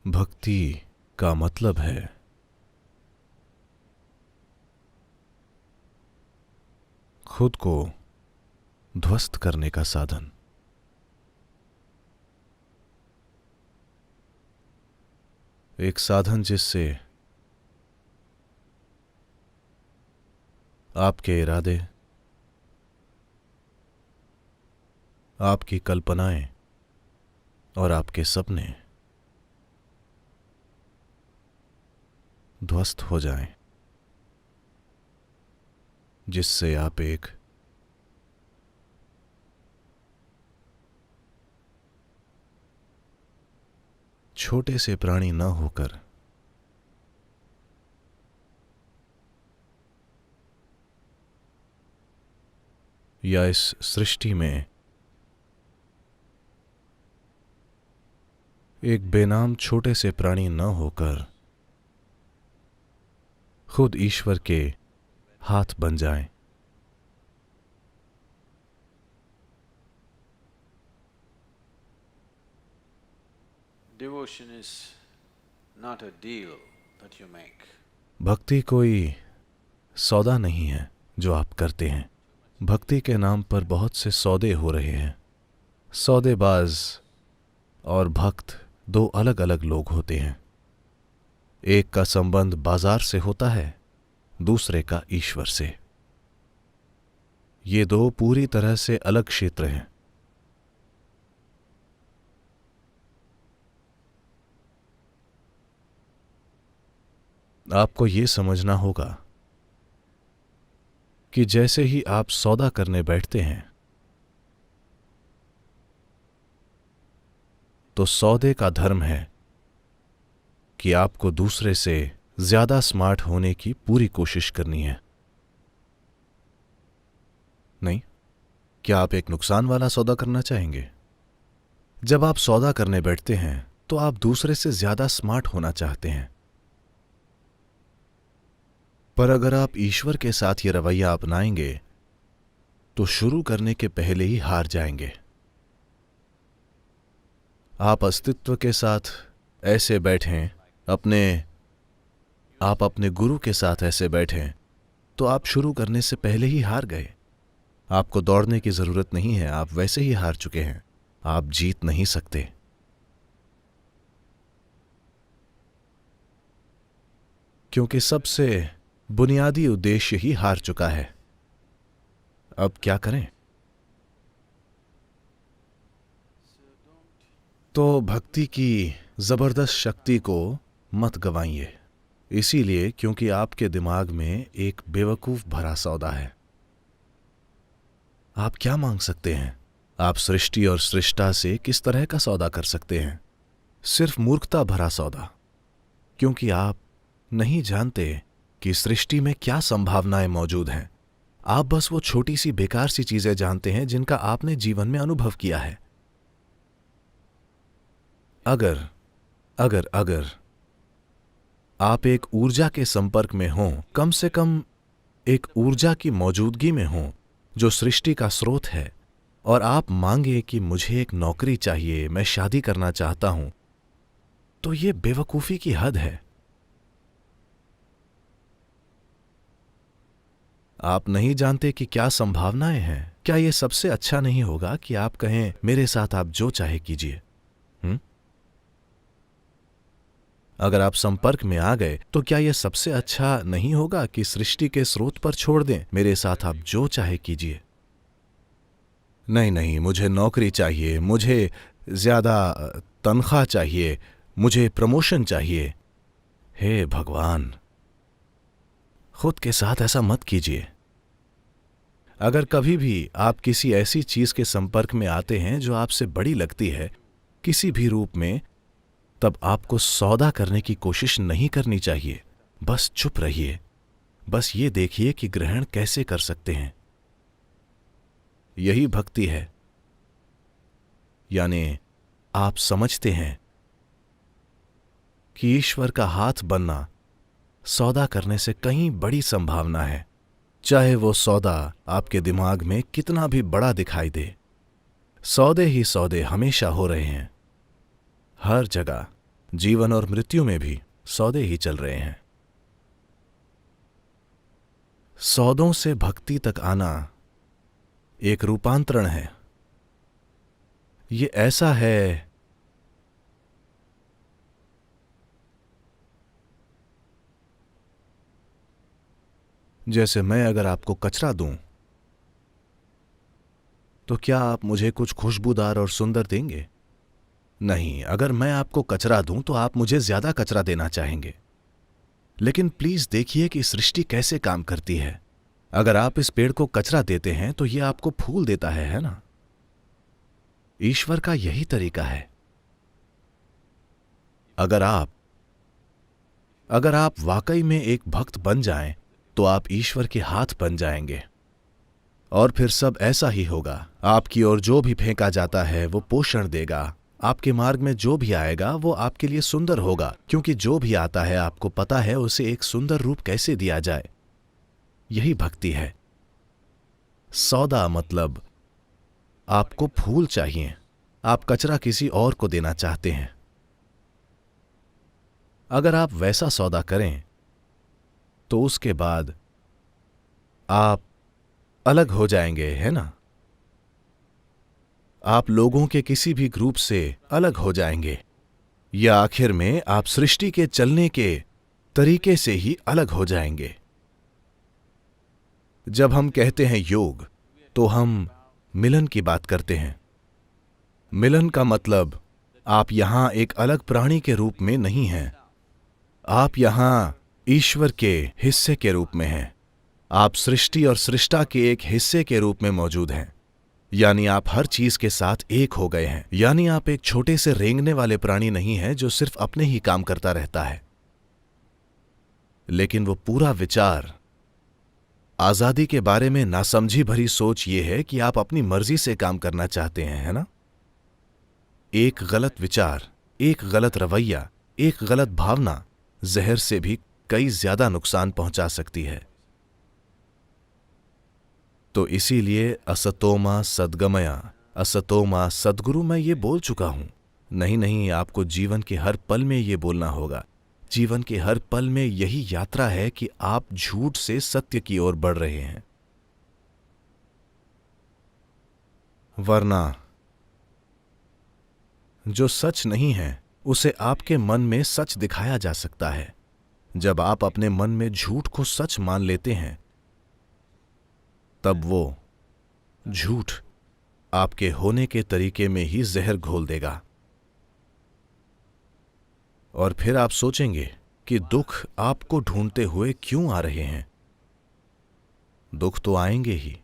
भक्ति का मतलब है खुद को ध्वस्त करने का साधन। एक साधन जिससे आपके इरादे, आपकी कल्पनाएं और आपके सपने ध्वस्त हो जाएं, जिससे आप एक छोटे से प्राणी न होकर या इस सृष्टि में एक बेनाम छोटे से प्राणी न होकर खुद ईश्वर के हाथ बन जाएं। Devotion is not a deal that you make. भक्ति कोई सौदा नहीं है जो आप करते हैं। भक्ति के नाम पर बहुत से सौदे हो रहे हैं। सौदेबाज और भक्त दो अलग अलग लोग होते हैं। एक का संबंध बाजार से होता है, दूसरे का ईश्वर से। ये दो पूरी तरह से अलग क्षेत्र हैं। आपको ये समझना होगा कि जैसे ही आप सौदा करने बैठते हैं तो सौदे का धर्म है कि आपको दूसरे से ज्यादा स्मार्ट होने की पूरी कोशिश करनी है। नहीं, क्या आप एक नुकसान वाला सौदा करना चाहेंगे? जब आप सौदा करने बैठते हैं तो आप दूसरे से ज्यादा स्मार्ट होना चाहते हैं। पर अगर आप ईश्वर के साथ ये रवैया अपनाएंगे तो शुरू करने के पहले ही हार जाएंगे। आप अस्तित्व के साथ ऐसे बैठें, आप अपने गुरु के साथ ऐसे बैठें तो आप शुरू करने से पहले ही हार गए। आपको दौड़ने की जरूरत नहीं है, आप वैसे ही हार चुके हैं। आप जीत नहीं सकते। क्योंकि सबसे बुनियादी उद्देश्य ही हार चुका है। अब क्या करें? तो भक्ति की जबरदस्त शक्ति को मत गंवाइए। इसीलिए क्योंकि आपके दिमाग में एक बेवकूफ भरा सौदा है। आप क्या मांग सकते हैं? आप सृष्टि और सृष्टा से किस तरह का सौदा कर सकते हैं? सिर्फ मूर्खता भरा सौदा। क्योंकि आप नहीं जानते कि सृष्टि में क्या संभावनाएं मौजूद हैं। आप बस वो छोटी सी बेकार सी चीजें जानते हैं जिनका आपने जीवन में अनुभव किया है। अगर आप एक ऊर्जा के संपर्क में हों, कम से कम एक ऊर्जा की मौजूदगी में हों जो सृष्टि का स्रोत है, और आप मांगे कि मुझे एक नौकरी चाहिए, मैं शादी करना चाहता हूं, तो ये बेवकूफी की हद है। आप नहीं जानते कि क्या संभावनाएं हैं। क्या यह सबसे अच्छा नहीं होगा कि आप कहें मेरे साथ आप जो चाहे कीजिए? अगर आप संपर्क में आ गए तो क्या यह सबसे अच्छा नहीं होगा कि सृष्टि के स्रोत पर छोड़ दें, मेरे साथ आप जो चाहे कीजिए? नहीं, मुझे नौकरी चाहिए, मुझे ज्यादा तनख्वाह चाहिए, मुझे प्रमोशन चाहिए। हे भगवान, खुद के साथ ऐसा मत कीजिए। अगर कभी भी आप किसी ऐसी चीज के संपर्क में आते हैं जो आपसे बड़ी लगती है किसी भी रूप में, तब आपको सौदा करने की कोशिश नहीं करनी चाहिए। बस चुप रहिए। बस ये देखिए कि ग्रहण कैसे कर सकते हैं। यही भक्ति है। यानी आप समझते हैं कि ईश्वर का हाथ बनना सौदा करने से कहीं बड़ी संभावना है। चाहे वो सौदा आपके दिमाग में कितना भी बड़ा दिखाई दे, सौदे ही सौदे हमेशा हो रहे हैं। हर जगह जीवन और मृत्यु में भी सौदे ही चल रहे हैं। सौदों से भक्ति तक आना एक रूपांतरण है। ये ऐसा है जैसे मैं अगर आपको कचरा दूं तो क्या आप मुझे कुछ खुशबूदार और सुंदर देंगे? नहीं। अगर मैं आपको कचरा दूं तो आप मुझे ज्यादा कचरा देना चाहेंगे। लेकिन प्लीज देखिए कि सृष्टि कैसे काम करती है। अगर आप इस पेड़ को कचरा देते हैं तो यह आपको फूल देता है ना? ईश्वर का यही तरीका है। अगर आप वाकई में एक भक्त बन जाएं तो आप ईश्वर के हाथ बन जाएंगे और फिर सब ऐसा ही होगा। आपकी ओर जो भी फेंका जाता है वो पोषण देगा। आपके मार्ग में जो भी आएगा वो आपके लिए सुंदर होगा, क्योंकि जो भी आता है आपको पता है उसे एक सुंदर रूप कैसे दिया जाए। यही भक्ति है। सौदा मतलब आपको फूल चाहिए, आप कचरा किसी और को देना चाहते हैं। अगर आप वैसा सौदा करें तो उसके बाद आप अलग हो जाएंगे, है ना? आप लोगों के किसी भी ग्रुप से अलग हो जाएंगे, या आखिर में आप सृष्टि के चलने के तरीके से ही अलग हो जाएंगे। जब हम कहते हैं योग तो हम मिलन की बात करते हैं। मिलन का मतलब आप यहां एक अलग प्राणी के रूप में नहीं हैं, आप यहां ईश्वर के हिस्से के रूप में हैं। आप सृष्टि और सृष्टा के एक हिस्से के रूप में मौजूद हैं, यानी आप हर चीज के साथ एक हो गए हैं। यानी आप एक छोटे से रेंगने वाले प्राणी नहीं हैं जो सिर्फ अपने ही काम करता रहता है। लेकिन वो पूरा विचार आजादी के बारे में नासमझी भरी सोच ये है कि आप अपनी मर्जी से काम करना चाहते हैं, है ना? एक गलत विचार, एक गलत रवैया, एक गलत भावना जहर से भी कई ज्यादा नुकसान पहुंचा सकती है। तो इसीलिए असतोमा सद्गमया, असतोमा सद्गुरु मैं ये बोल चुका हूं। नहीं, आपको जीवन के हर पल में ये बोलना होगा। जीवन के हर पल में यही यात्रा है कि आप झूठ से सत्य की ओर बढ़ रहे हैं। वरना जो सच नहीं है उसे आपके मन में सच दिखाया जा सकता है। जब आप अपने मन में झूठ को सच मान लेते हैं तब वो झूठ आपके होने के तरीके में ही जहर घोल देगा और फिर आप सोचेंगे कि दुख आपको ढूंढते हुए क्यों आ रहे हैं। दुख तो आएंगे ही,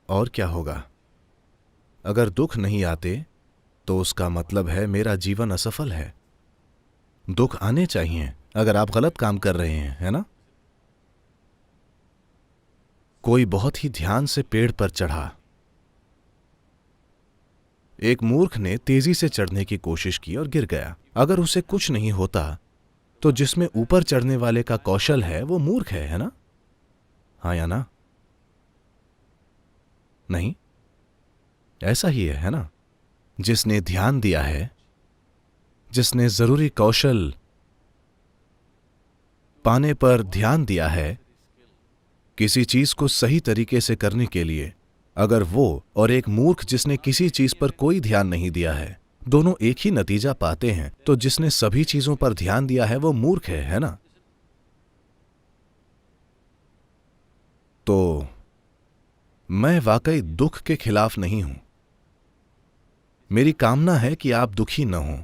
और क्या होगा? अगर दुख नहीं आते तो उसका मतलब है मेरा जीवन असफल है। दुख आने चाहिए अगर आप गलत काम कर रहे हैं, है ना? कोई बहुत ही ध्यान से पेड़ पर चढ़ा। एक मूर्ख ने तेजी से चढ़ने की कोशिश की और गिर गया। अगर उसे कुछ नहीं होता तो जिसमें ऊपर चढ़ने वाले का कौशल है वो मूर्ख है ना? हाँ या ना? नहीं, ऐसा ही है ना? जिसने ध्यान दिया है, जिसने जरूरी कौशल पाने पर ध्यान दिया है किसी चीज को सही तरीके से करने के लिए, अगर वो और एक मूर्ख जिसने किसी चीज पर कोई ध्यान नहीं दिया है दोनों एक ही नतीजा पाते हैं, तो जिसने सभी चीजों पर ध्यान दिया है वो मूर्ख है ना? तो मैं वाकई दुख के खिलाफ नहीं हूं। मेरी कामना है कि आप दुखी न हों।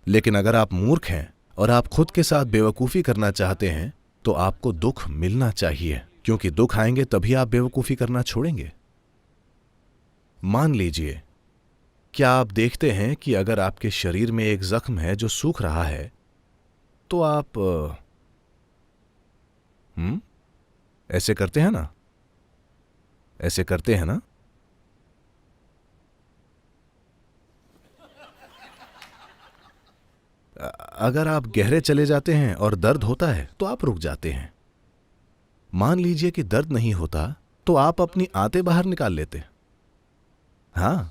लेकिन अगर आप मूर्ख हैं और आप खुद के साथ बेवकूफी करना चाहते हैं तो आपको दुख मिलना चाहिए, क्योंकि दुख आएंगे तभी आप बेवकूफी करना छोड़ेंगे। मान लीजिए, क्या आप देखते हैं कि अगर आपके शरीर में एक जख्म है जो सूख रहा है तो आप ऐसे करते हैं ना? ऐसे करते हैं ना? अगर आप गहरे चले जाते हैं और दर्द होता है तो आप रुक जाते हैं। मान लीजिए कि दर्द नहीं होता तो आप अपनी आंतें बाहर निकाल लेते। हां,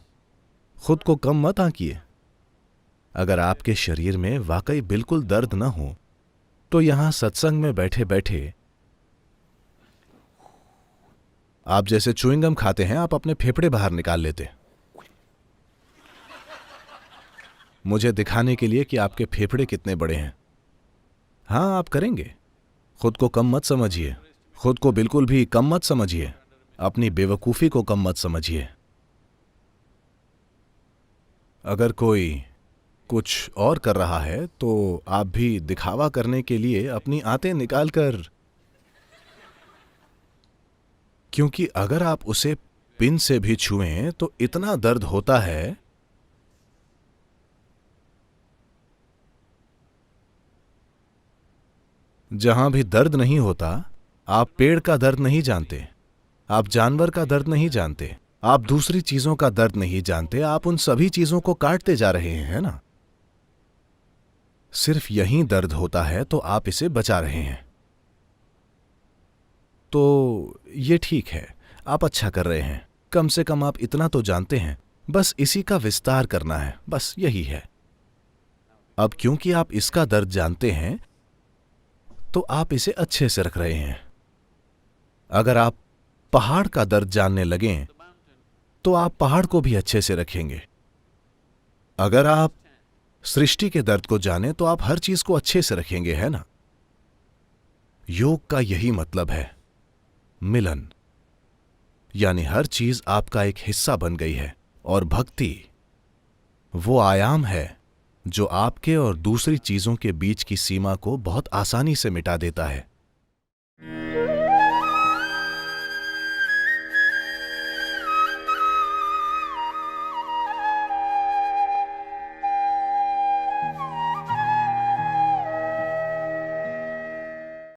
खुद को कम मत आंकिए। अगर आपके शरीर में वाकई बिल्कुल दर्द न हो तो यहां सत्संग में बैठे बैठे आप जैसे च्युइंगम खाते हैं, आप अपने फेफड़े बाहर निकाल लेते। मुझे दिखाने के लिए कि आपके फेफड़े कितने बड़े हैं। हां, आप करेंगे। खुद को कम मत समझिए, खुद को बिल्कुल भी कम मत समझिए, अपनी बेवकूफी को कम मत समझिए। अगर कोई कुछ और कर रहा है तो आप भी दिखावा करने के लिए अपनी आंतें निकालकर, क्योंकि अगर आप उसे पिन से भी छुएं तो इतना दर्द होता है। जहां भी दर्द नहीं होता, आप पेड़ का दर्द नहीं जानते, आप जानवर का दर्द नहीं जानते, आप दूसरी चीजों का दर्द नहीं जानते, आप उन सभी चीजों को काटते जा रहे हैं, है ना? सिर्फ यहीं दर्द होता है तो आप इसे बचा रहे हैं। तो ये ठीक है, आप अच्छा कर रहे हैं। कम से कम आप इतना तो जानते हैं, बस इसी का विस्तार करना है, बस यही है। अब क्योंकि आप इसका दर्द जानते हैं तो आप इसे अच्छे से रख रहे हैं। अगर आप पहाड़ का दर्द जानने लगें तो आप पहाड़ को भी अच्छे से रखेंगे। अगर आप सृष्टि के दर्द को जाने तो आप हर चीज को अच्छे से रखेंगे, है ना? योग का यही मतलब है, मिलन। यानी हर चीज आपका एक हिस्सा बन गई है, और भक्ति वो आयाम है जो आपके और दूसरी चीजों के बीच की सीमा को बहुत आसानी से मिटा देता है।